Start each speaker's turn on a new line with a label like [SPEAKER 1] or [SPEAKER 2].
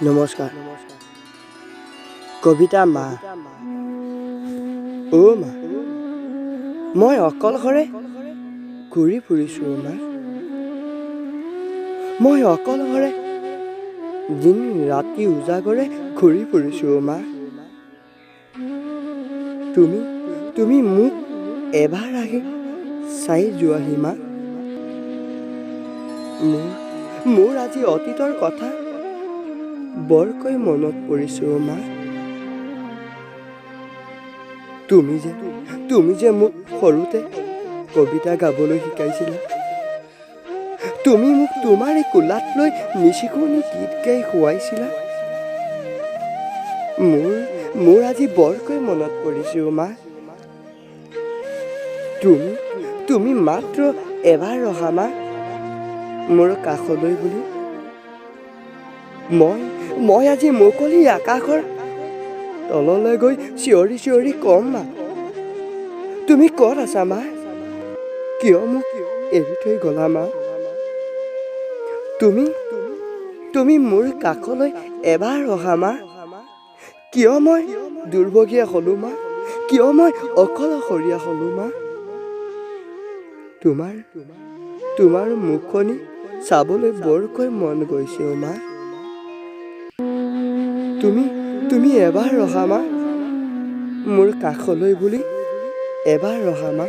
[SPEAKER 1] নমস্কাৰ। কবিতা মা। অ মা, মই অকলশৰে ঘূৰি ফুৰিছোঁ মা। মই অকলশৰে দিন ৰাতি উজাগৰে ঘূৰি ফুৰিছোঁ মা। তুমি মোক এবাৰ আহি চাই যোৱাহি মা। মোৰ আজি অতীতৰ কথা বৰকৈ মনত পৰিছে অ মা। তুমি যে মোক সৰুতে কবিতা গাবলৈ শিকাইছিলা। তুমি মোক তোমাৰে কোলাত লৈ নিচিকনি গীত গাই শুৱাইছিলা। মোৰ আজি বৰকৈ মনত পৰিছে অ মা। তুমি মাত্ৰ এবাৰ অহা মা মোৰ কাষলৈ বুলি। মই আজি মুকলি আকাশৰ তললৈ গৈ চিঞৰি চিঞৰি কম মা, তুমি ক'ত আছা মা? কিয় মোক এৰি থৈ গ'লা মা? তুমি মোৰ কাষলৈ এবাৰ অহা মা। কিয় মই দুৰ্ভগীয়া হ'লো মা? কিয় মই অকলশৰীয়া হ'লো মা? তোমাৰ মুখনি চাবলৈ বৰকৈ মন গৈছে অ মা। তুমি এবাৰ অহা মা মোৰ কাষলৈ বুলি, এবাৰ অহা মা।